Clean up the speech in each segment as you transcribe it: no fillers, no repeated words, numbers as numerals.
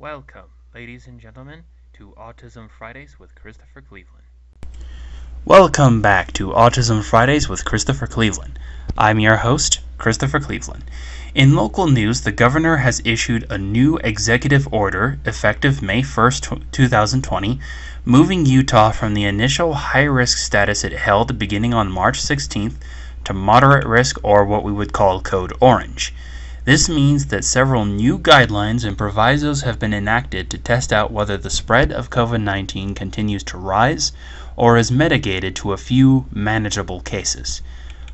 Welcome, ladies and gentlemen, to Autism Fridays with Christopher Cleveland. Welcome back to Autism Fridays with Christopher Cleveland. I'm your host, Christopher Cleveland. In local news, the governor has issued a new executive order effective May 1st, 2020, moving Utah from the initial high-risk status it held beginning on March 16th to moderate risk, or what we would call Code Orange. This means that several new guidelines and provisos have been enacted to test out whether the spread of COVID-19 continues to rise or is mitigated to a few manageable cases.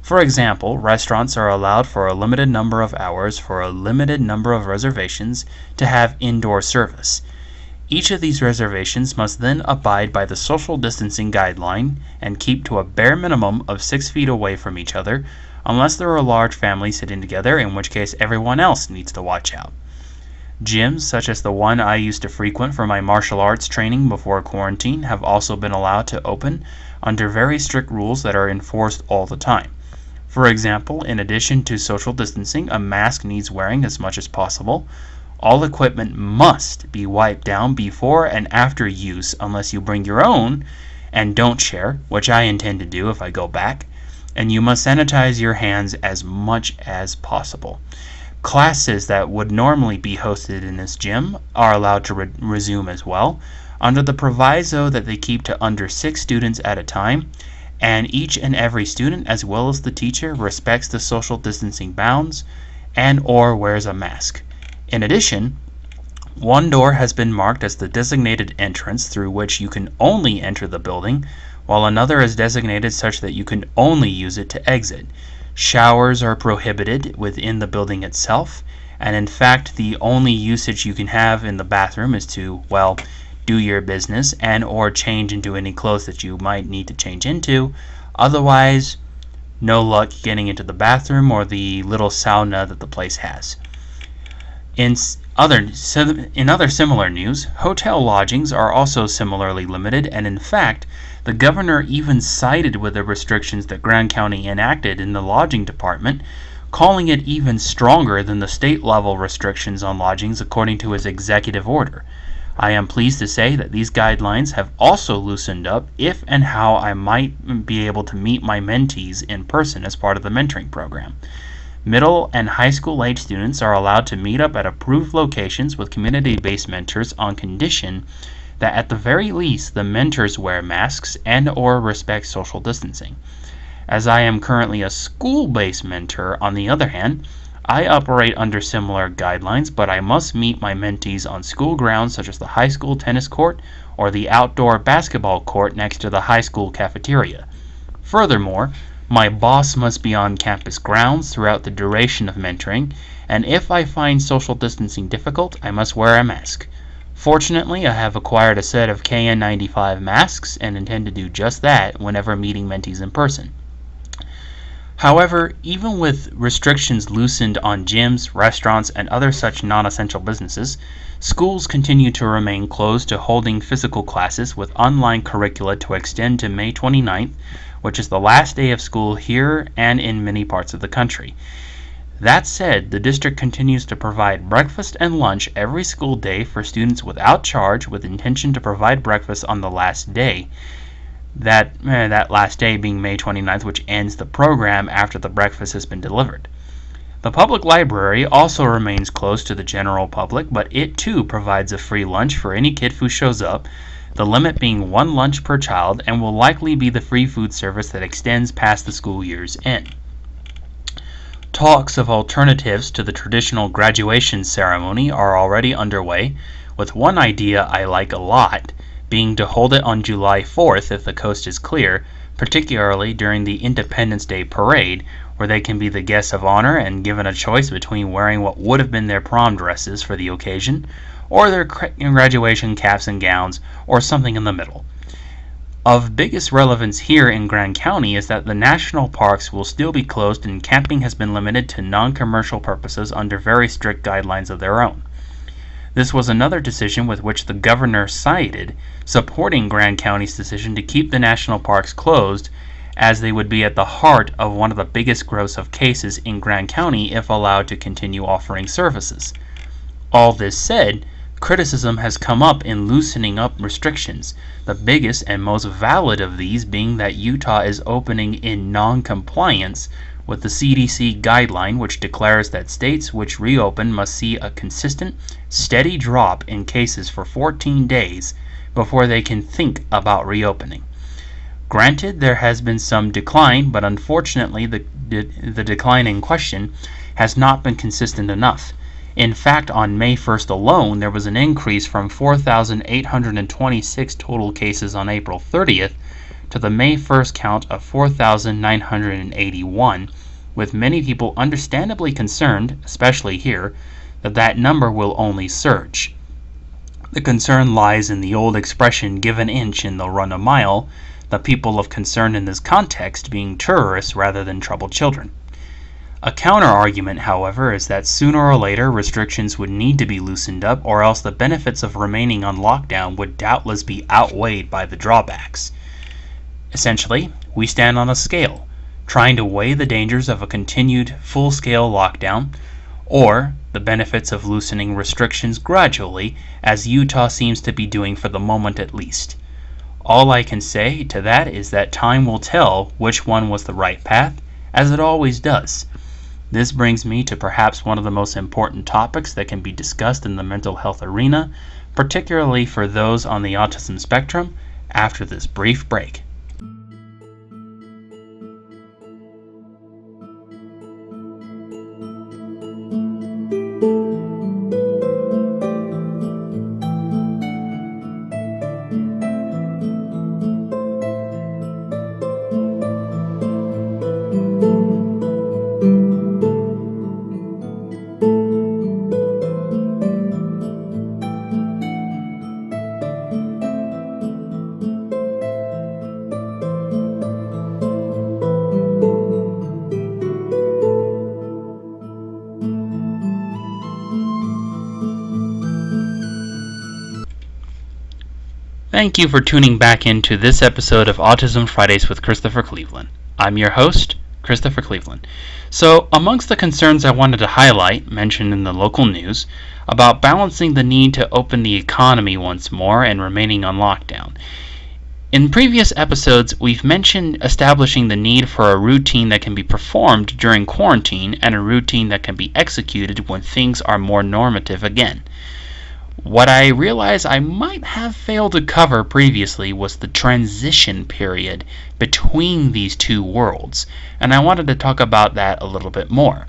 For example, restaurants are allowed for a limited number of hours for a limited number of reservations to have indoor service. Each of these reservations must then abide by the social distancing guideline and keep to a bare minimum of 6 feet away from each other, unless there are large families sitting together, in which case everyone else needs to watch out. Gyms, such as the one I used to frequent for my martial arts training before quarantine, have also been allowed to open under very strict rules that are enforced all the time. For example, in addition to social distancing, a mask needs wearing as much as possible. All equipment must be wiped down before and after use unless you bring your own and don't share, which I intend to do if I go back. And you must sanitize your hands as much as possible. Classes that would normally be hosted in this gym are allowed to resume as well, under the proviso that they keep to under 6 students at a time, and each and every student, as well as the teacher, respects the social distancing bounds and or wears a mask. In addition, one door has been marked as the designated entrance through which you can only enter the building, while another is designated such that you can only use it to exit. Showers are prohibited within the building itself, and in fact the only usage you can have in the bathroom is to, well, do your business and or change into any clothes that you might need to change into. Otherwise, no luck getting into the bathroom or the little sauna that the place has. In other similar news, hotel lodgings are also similarly limited, and in fact, the governor even sided with the restrictions that Grand County enacted in the lodging department, calling it even stronger than the state-level restrictions on lodgings according to his executive order. I am pleased to say that these guidelines have also loosened up if and how I might be able to meet my mentees in person as part of the mentoring program. Middle and high school age students are allowed to meet up at approved locations with community-based mentors on condition that at the very least the mentors wear masks and or respect social distancing. As I am currently a school-based mentor, on the other hand, I operate under similar guidelines, but I must meet my mentees on school grounds such as the high school tennis court or the outdoor basketball court next to the high school cafeteria. Furthermore, my boss must be on campus grounds throughout the duration of mentoring, and if I find social distancing difficult, I must wear a mask. Fortunately, I have acquired a set of KN95 masks and intend to do just that whenever meeting mentees in person. However, even with restrictions loosened on gyms, restaurants, and other such non-essential businesses, schools continue to remain closed to holding physical classes with online curricula to extend to May 29th, which is the last day of school here and in many parts of the country. That said, the district continues to provide breakfast and lunch every school day for students without charge, with intention to provide breakfast on the last day. That last day being May 29th, which ends the program after the breakfast has been delivered. The public library also remains closed to the general public, but it too provides a free lunch for any kid who shows up, the limit being 1 lunch per child, and will likely be the free food service that extends past the school year's end. Talks of alternatives to the traditional graduation ceremony are already underway, with one idea I like a lot being to hold it on July 4th if the coast is clear, particularly during the Independence Day parade, where they can be the guests of honor and given a choice between wearing what would have been their prom dresses for the occasion, or their graduation caps and gowns, or something in the middle. Of biggest relevance here in Grand County is that the national parks will still be closed and camping has been limited to non-commercial purposes under very strict guidelines of their own. This was another decision with which the governor sided, supporting Grand County's decision to keep the national parks closed, as they would be at the heart of one of the biggest growths of cases in Grand County if allowed to continue offering services. All this said, Criticism has come up in loosening up restrictions, the biggest and most valid of these being that Utah is opening in non-compliance with the CDC guideline, which declares that states which reopen must see a consistent, steady drop in cases for 14 days before they can think about reopening. Granted, there has been some decline, but unfortunately the decline in question has not been consistent enough. In fact, on May 1st alone, there was an increase from 4,826 total cases on April 30th to the May 1st count of 4,981, with many people understandably concerned, especially here, that that number will only surge. The concern lies in the old expression, give an inch and they'll run a mile, the people of concern in this context being tourists rather than troubled children. A counter-argument, however, is that sooner or later restrictions would need to be loosened up, or else the benefits of remaining on lockdown would doubtless be outweighed by the drawbacks. Essentially, we stand on a scale, trying to weigh the dangers of a continued full-scale lockdown, or the benefits of loosening restrictions gradually, as Utah seems to be doing for the moment at least. All I can say to that is that time will tell which one was the right path, as it always does. This brings me to perhaps one of the most important topics that can be discussed in the mental health arena, particularly for those on the autism spectrum, after this brief break. Thank you for tuning back into this episode of Autism Fridays with Christopher Cleveland. I'm your host, Christopher Cleveland. So, amongst the concerns I wanted to highlight, mentioned in the local news, about balancing the need to open the economy once more and remaining on lockdown. In previous episodes, we've mentioned establishing the need for a routine that can be performed during quarantine and a routine that can be executed when things are more normative again. What I realized I might have failed to cover previously was the transition period between these two worlds, and I wanted to talk about that a little bit more.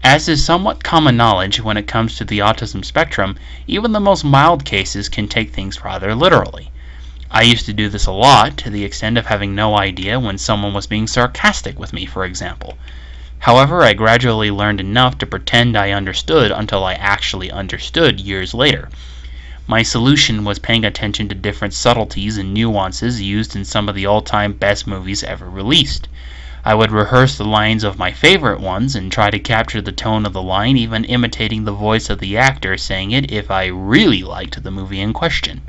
As is somewhat common knowledge when it comes to the autism spectrum, even the most mild cases can take things rather literally. I used to do this a lot, to the extent of having no idea when someone was being sarcastic with me, for example. However, I gradually learned enough to pretend I understood until I actually understood years later. My solution was paying attention to different subtleties and nuances used in some of the all-time best movies ever released. I would rehearse the lines of my favorite ones and try to capture the tone of the line, even imitating the voice of the actor saying it if I really liked the movie in question.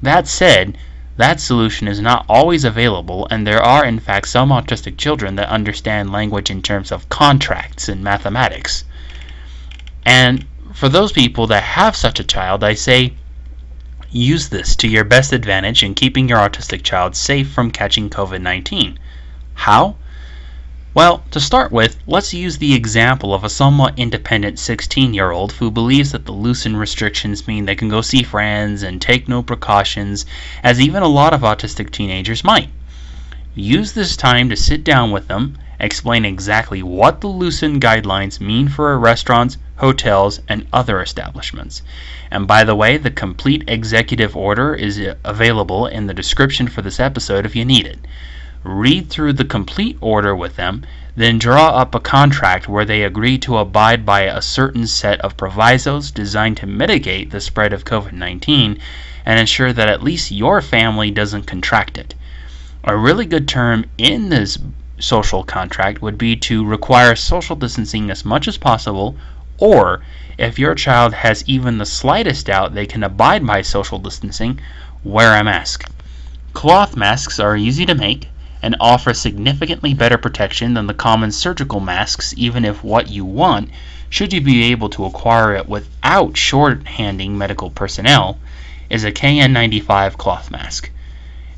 That said, that solution is not always available, and there are in fact some autistic children that understand language in terms of contracts and mathematics. And for those people that have such a child, I say, use this to your best advantage in keeping your autistic child safe from catching COVID-19. How? Well, to start with, let's use the example of a somewhat independent 16-year-old who believes that the loosened restrictions mean they can go see friends and take no precautions, as even a lot of autistic teenagers might. Use this time to sit down with them, explain exactly what the loosened guidelines mean for restaurants, hotels, and other establishments. And by the way, the complete executive order is available in the description for this episode if you need it. Read through the complete order with them, then draw up a contract where they agree to abide by a certain set of provisos designed to mitigate the spread of COVID-19 and ensure that at least your family doesn't contract it. A really good term in this social contract would be to require social distancing as much as possible, or if your child has even the slightest doubt they can abide by social distancing, wear a mask. Cloth masks are easy to make and offer significantly better protection than the common surgical masks, even if what you want should you be able to acquire it without shorthanding medical personnel, is a KN95 cloth mask.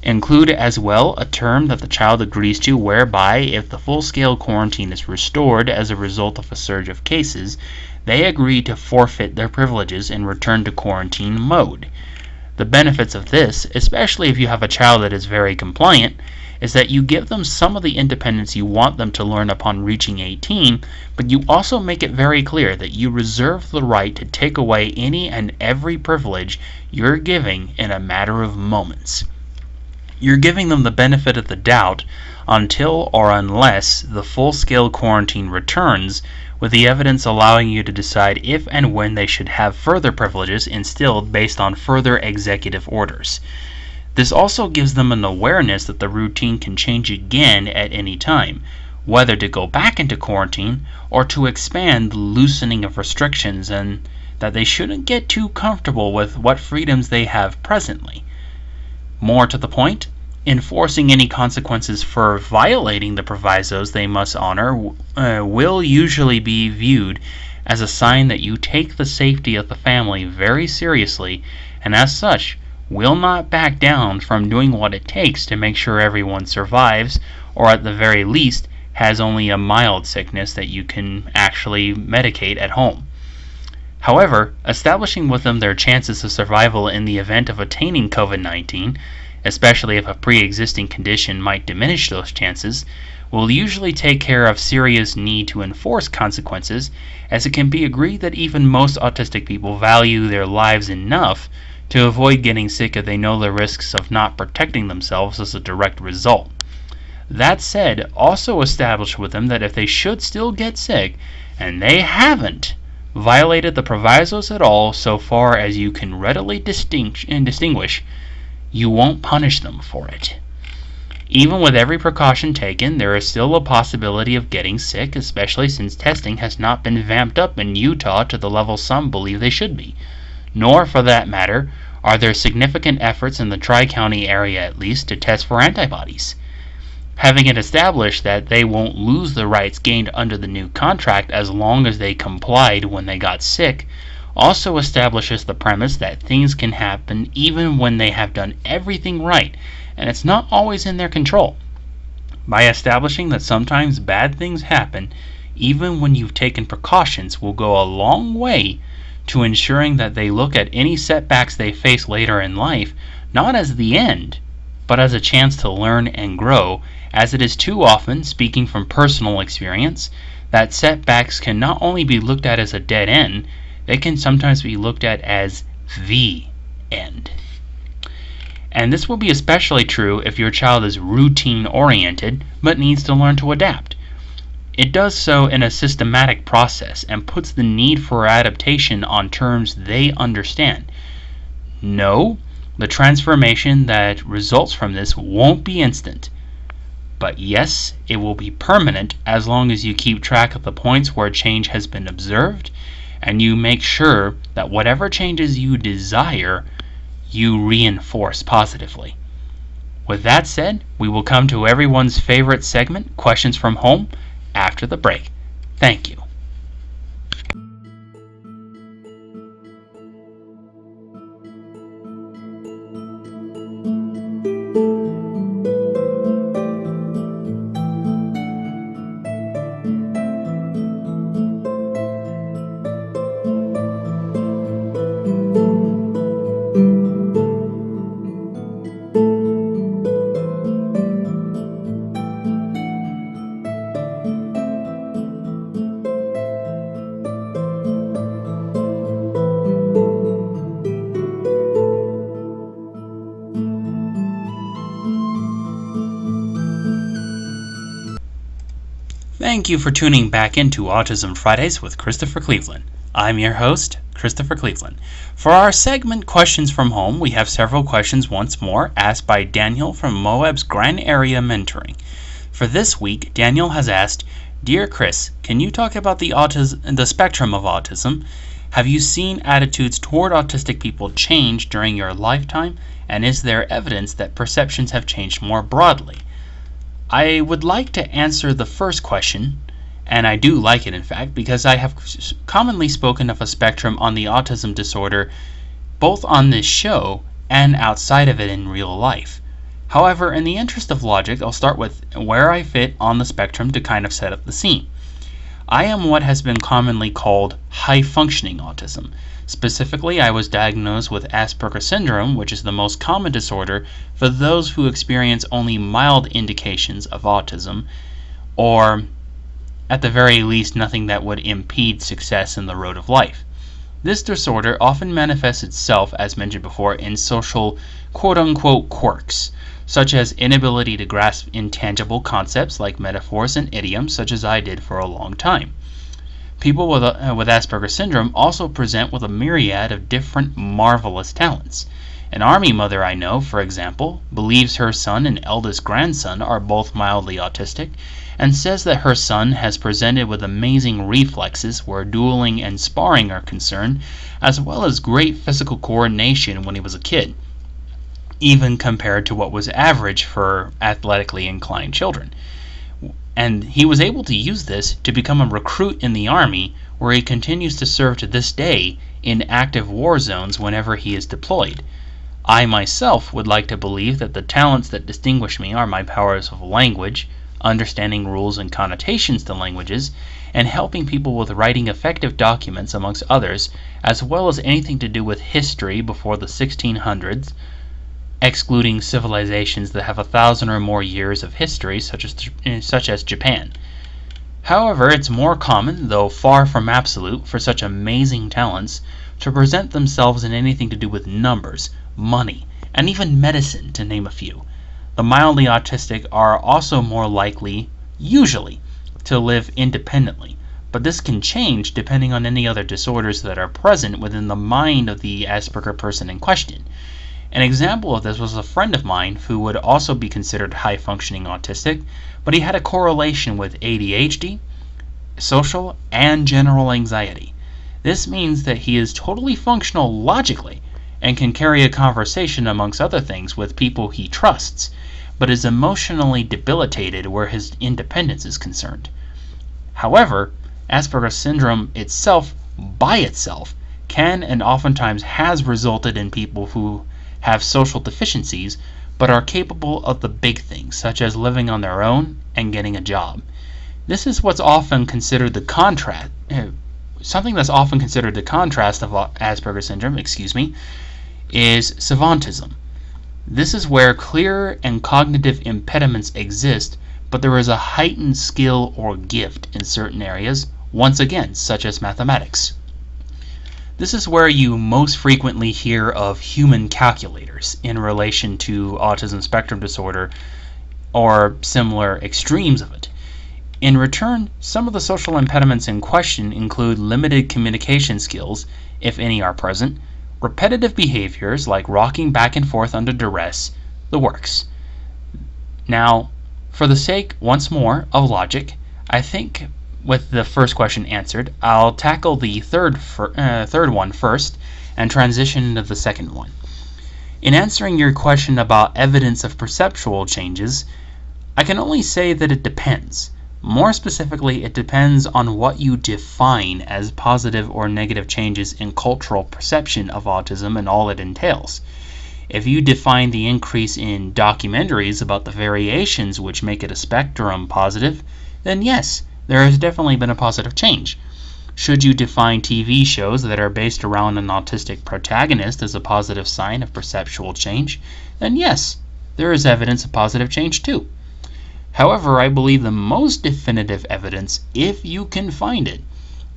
Include as well a term that the child agrees to whereby if the full-scale quarantine is restored as a result of a surge of cases, they agree to forfeit their privileges and return to quarantine mode. The benefits of this, especially if you have a child that is very compliant, is that you give them some of the independence you want them to learn upon reaching 18, but you also make it very clear that you reserve the right to take away any and every privilege you're giving in a matter of moments. You're giving them the benefit of the doubt until or unless the full-scale quarantine returns, with the evidence allowing you to decide if and when they should have further privileges instilled based on further executive orders. This also gives them an awareness that the routine can change again at any time, whether to go back into quarantine or to expand the loosening of restrictions, and that they shouldn't get too comfortable with what freedoms they have presently. More to the point, enforcing any consequences for violating the provisos they must honor will usually be viewed as a sign that you take the safety of the family very seriously, and as such will not back down from doing what it takes to make sure everyone survives, or at the very least has only a mild sickness that you can actually medicate at home. However, establishing with them their chances of survival in the event of attaining COVID-19, especially if a pre-existing condition might diminish those chances, will usually take care of serious need to enforce consequences, as it can be agreed that even most autistic people value their lives enough to avoid getting sick if they know the risks of not protecting themselves as a direct result. That said, also establish with them that if they should still get sick, and they haven't violated the provisos at all so far as you can readily distinguish, you won't punish them for it. Even with every precaution taken, there is still a possibility of getting sick, especially since testing has not been vamped up in Utah to the level some believe they should be. Nor, for that matter, are there significant efforts in the Tri-County area at least to test for antibodies. Having it established that they won't lose the rights gained under the new contract as long as they complied when they got sick, also establishes the premise that things can happen even when they have done everything right, and it's not always in their control. By establishing that sometimes bad things happen, even when you've taken precautions, will go a long way to ensuring that they look at any setbacks they face later in life not as the end, but as a chance to learn and grow, as it is too often, speaking from personal experience, that setbacks can not only be looked at as a dead end, they can sometimes be looked at as the end. And this will be especially true if your child is routine-oriented but needs to learn to adapt. It does so in a systematic process and puts the need for adaptation on terms they understand. No, the transformation that results from this won't be instant. But yes, it will be permanent as long as you keep track of the points where change has been observed, and you make sure that whatever changes you desire, you reinforce positively. With that said, we will come to everyone's favorite segment, Questions from Home, after the break. Thank you. Thank you for tuning back into Autism Fridays with Christopher Cleveland. I'm your host, Christopher Cleveland. For our segment Questions from Home, we have several questions once more asked by Daniel from Moab's Grand Area Mentoring. For this week, Daniel has asked, Dear Chris, can you talk about the spectrum of autism? Have you seen attitudes toward autistic people change during your lifetime, and is there evidence that perceptions have changed more broadly? I would like to answer the first question And I do like it, in fact, because I have commonly spoken of a spectrum on the autism disorder both on this show and outside of it in real life. However, in the interest of logic, I'll start with where I fit on the spectrum to kind of set up the scene. I am what has been commonly called high-functioning autism. Specifically, I was diagnosed with Asperger's syndrome, which is the most common disorder for those who experience only mild indications of autism, or at the very least nothing that would impede success in the road of life. This disorder often manifests itself, as mentioned before, in social quote-unquote quirks, such as inability to grasp intangible concepts like metaphors and idioms, such as I did for a long time. People with Asperger's syndrome also present with a myriad of different marvelous talents. An army mother I know, for example, believes her son and eldest grandson are both mildly autistic, and says that her son has presented with amazing reflexes where dueling and sparring are concerned, as well as great physical coordination when he was a kid, even compared to what was average for athletically inclined children. And he was able to use this to become a recruit in the Army, where he continues to serve to this day in active war zones whenever he is deployed. I myself would like to believe that the talents that distinguish me are my powers of language, understanding rules and connotations to languages, and helping people with writing effective documents amongst others, as well as anything to do with history before the 1600s, excluding civilizations that have 1,000 or more years of history, such as Japan. However, it's more common, though far from absolute, for such amazing talents to present themselves in anything to do with numbers, money, and even medicine, to name a few. The mildly autistic are also more likely, usually, to live independently, but this can change depending on any other disorders that are present within the mind of the Asperger person in question. An example of this was a friend of mine who would also be considered high-functioning autistic, but he had a correlation with ADHD, social, and general anxiety. This means that he is totally functional logically and can carry a conversation amongst other things with people he trusts, but is emotionally debilitated where his independence is concerned. However, Asperger's syndrome itself, by itself, can and oftentimes has resulted in people who have social deficiencies, but are capable of the big things, such as living on their own and getting a job. This is what's often considered the contrast. Something that's often considered the contrast of Asperger's syndrome, is savantism. This is where clear and cognitive impediments exist, but there is a heightened skill or gift in certain areas, once again, such as mathematics. This is where you most frequently hear of human calculators in relation to autism spectrum disorder or similar extremes of it. In return, some of the social impediments in question include limited communication skills, if any are present, repetitive behaviors like rocking back and forth under duress, the works. Now, for the sake, once more, of logic, I think with the first question answered, I'll tackle the third one first and transition into the second one. In answering your question about evidence of perceptual changes, I can only say that it depends. More specifically, it depends on what you define as positive or negative changes in cultural perception of autism and all it entails. If you define the increase in documentaries about the variations which make it a spectrum positive, then yes, there has definitely been a positive change. Should you define TV shows that are based around an autistic protagonist as a positive sign of perceptual change, then yes, there is evidence of positive change too. However, I believe the most definitive evidence, if you can find it,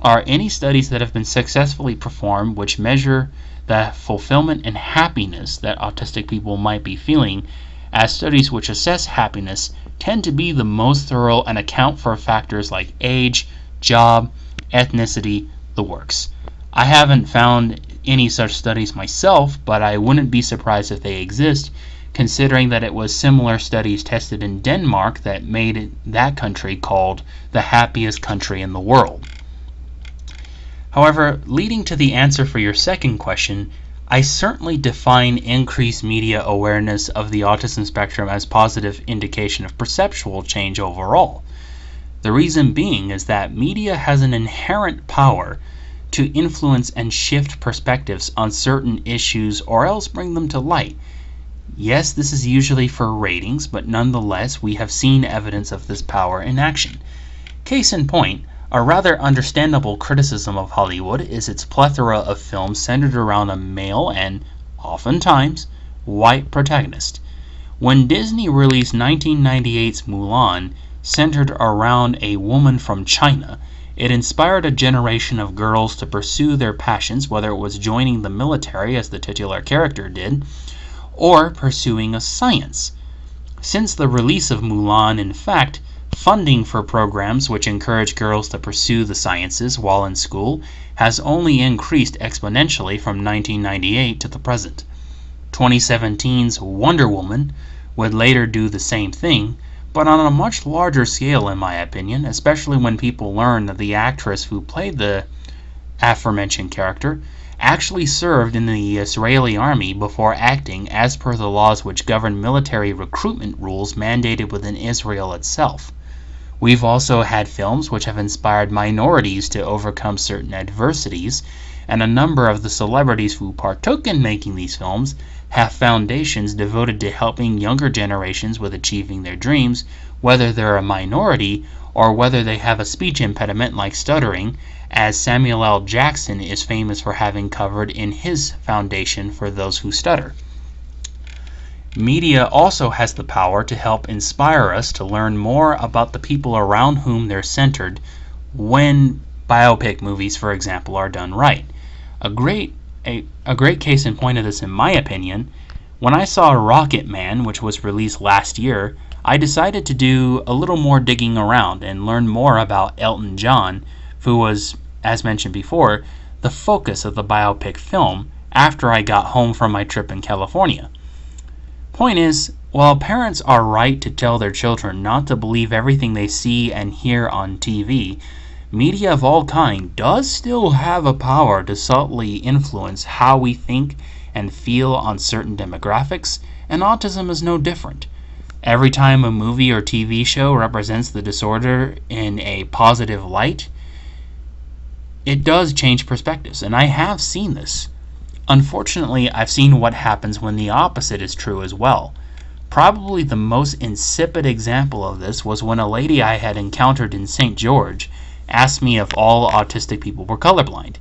are any studies that have been successfully performed which measure the fulfillment and happiness that autistic people might be feeling, as studies which assess happiness tend to be the most thorough and account for factors like age, job, ethnicity, the works. I haven't found any such studies myself, but I wouldn't be surprised if they exist, considering that it was similar studies tested in Denmark that made that country called the happiest country in the world. However, leading to the answer for your second question, I certainly define increased media awareness of the autism spectrum as positive indication of perceptual change overall. The reason being is that media has an inherent power to influence and shift perspectives on certain issues or else bring them to light. Yes, this is usually for ratings, but nonetheless, we have seen evidence of this power in action. Case in point, a rather understandable criticism of Hollywood is its plethora of films centered around a male and, oftentimes, white protagonist. When Disney released 1998's Mulan, centered around a woman from China, it inspired a generation of girls to pursue their passions, whether it was joining the military, as the titular character did, or pursuing a science. Since the release of Mulan, in fact, funding for programs which encourage girls to pursue the sciences while in school has only increased exponentially from 1998 to the present. 2017's Wonder Woman would later do the same thing, but on a much larger scale in my opinion, especially when people learn that the actress who played the aforementioned character actually served in the Israeli army before acting as per the laws which govern military recruitment rules mandated within Israel itself. We've also had films which have inspired minorities to overcome certain adversities, and a number of the celebrities who partook in making these films have foundations devoted to helping younger generations with achieving their dreams, whether they're a minority or whether they have a speech impediment like stuttering, as Samuel L. Jackson is famous for having covered in his foundation for those who stutter. Media also has the power to help inspire us to learn more about the people around whom they're centered when biopic movies, for example, are done right. A great case in point of this, in my opinion, when I saw Rocket Man, which was released last year, I decided to do a little more digging around and learn more about Elton John, who was, as mentioned before, the focus of the biopic film after I got home from my trip in California. Point is, while parents are right to tell their children not to believe everything they see and hear on TV, media of all kind does still have a power to subtly influence how we think and feel on certain demographics, and autism is no different. Every time a movie or TV show represents the disorder in a positive light, it does change perspectives, and I have seen this. Unfortunately, I've seen what happens when the opposite is true as well. Probably the most insipid example of this was when a lady I had encountered in St. George asked me if all autistic people were colorblind.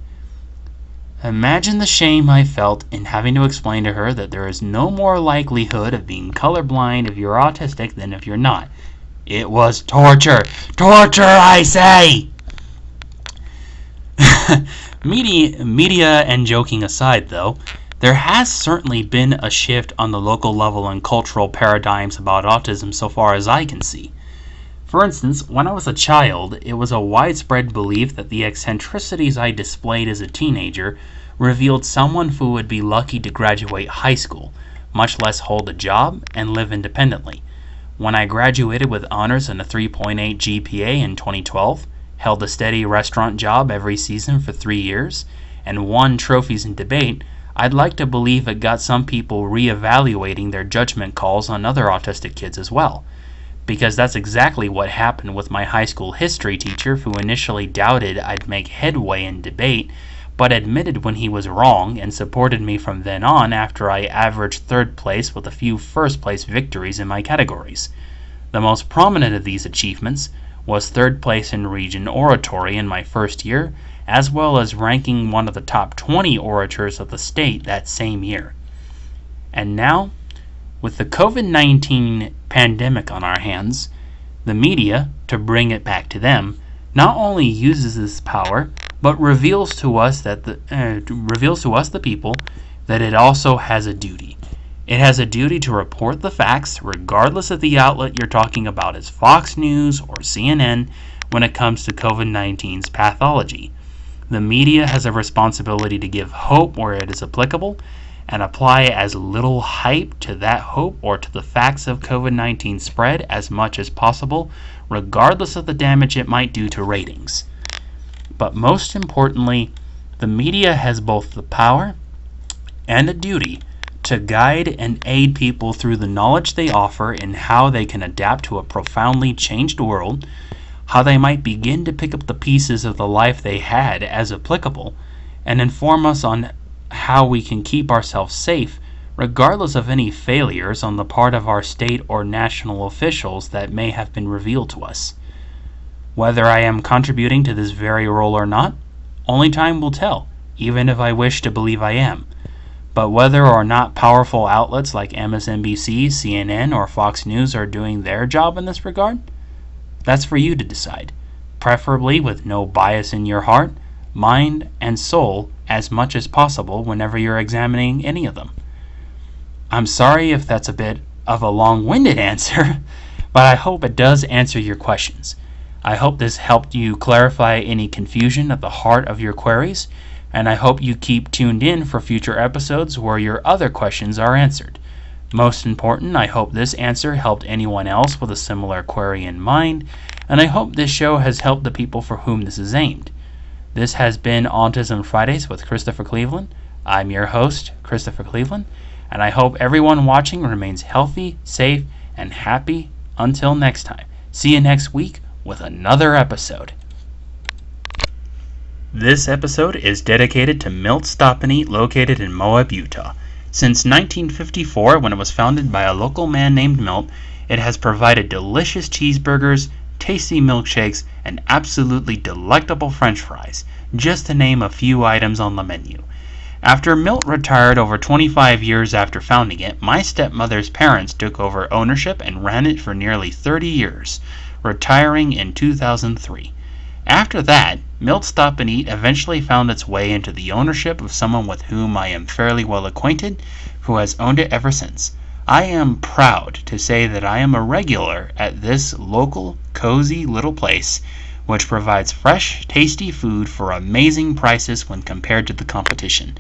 Imagine the shame I felt in having to explain to her that there is no more likelihood of being colorblind if you're autistic than if you're not. It was torture. Torture, I say! Media and joking aside, though, there has certainly been a shift on the local level and cultural paradigms about autism so far as I can see. For instance, when I was a child, it was a widespread belief that the eccentricities I displayed as a teenager revealed someone who would be lucky to graduate high school, much less hold a job and live independently. When I graduated with honors and a 3.8 GPA in 2012, held a steady restaurant job every season for 3 years, and won trophies in debate, I'd like to believe it got some people re-evaluating their judgment calls on other autistic kids as well. Because that's exactly what happened with my high school history teacher, who initially doubted I'd make headway in debate, but admitted when he was wrong and supported me from then on after I averaged third place with a few first place victories in my categories. The most prominent of these achievements was third place in region oratory in my first year, as well as ranking one of the top 20 orators of the state that same year. And now, with the COVID-19 pandemic on our hands, the media, to bring it back to them, not only uses this power, but reveals to us the people, that it also has a duty. It has a duty to report the facts, regardless of the outlet you're talking about is Fox News or CNN, when it comes to COVID-19's pathology. The media has a responsibility to give hope where it is applicable, and apply as little hype to that hope or to the facts of COVID-19 spread as much as possible, regardless of the damage it might do to ratings. But most importantly, the media has both the power and a duty to guide and aid people through the knowledge they offer in how they can adapt to a profoundly changed world, how they might begin to pick up the pieces of the life they had as applicable, and inform us on how we can keep ourselves safe regardless of any failures on the part of our state or national officials that may have been revealed to us. Whether I am contributing to this very role or not, only time will tell, even if I wish to believe I am. But whether or not powerful outlets like MSNBC, CNN, or Fox News are doing their job in this regard, that's for you to decide, preferably with no bias in your heart, mind, and soul as much as possible whenever you're examining any of them. I'm sorry if that's a bit of a long-winded answer, but I hope it does answer your questions. I hope this helped you clarify any confusion at the heart of your queries, and I hope you keep tuned in for future episodes where your other questions are answered. Most important, I hope this answer helped anyone else with a similar query in mind, and I hope this show has helped the people for whom this is aimed. This has been Autism Fridays with Christopher Cleveland. I'm your host, Christopher Cleveland, and I hope everyone watching remains healthy, safe, and happy until next time. See you next week with another episode. This episode is dedicated to Milt Stop and Eat located in Moab, Utah. Since 1954, when it was founded by a local man named Milt, it has provided delicious cheeseburgers, tasty milkshakes, and absolutely delectable french fries, just to name a few items on the menu. After Milt retired over 25 years after founding it, my stepmother's parents took over ownership and ran it for nearly 30 years, retiring in 2003. After that, Milt Stop and Eat eventually found its way into the ownership of someone with whom I am fairly well acquainted, who has owned it ever since. I am proud to say that I am a regular at this local, cozy little place, which provides fresh, tasty food for amazing prices when compared to the competition.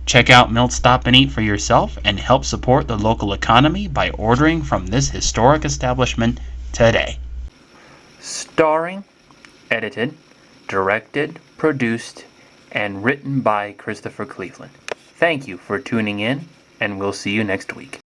Check out Milt Stop and Eat for yourself and help support the local economy by ordering from this historic establishment today. Starring, edited, directed, produced, and written by Christopher Cleveland. Thank you for tuning in, and we'll see you next week.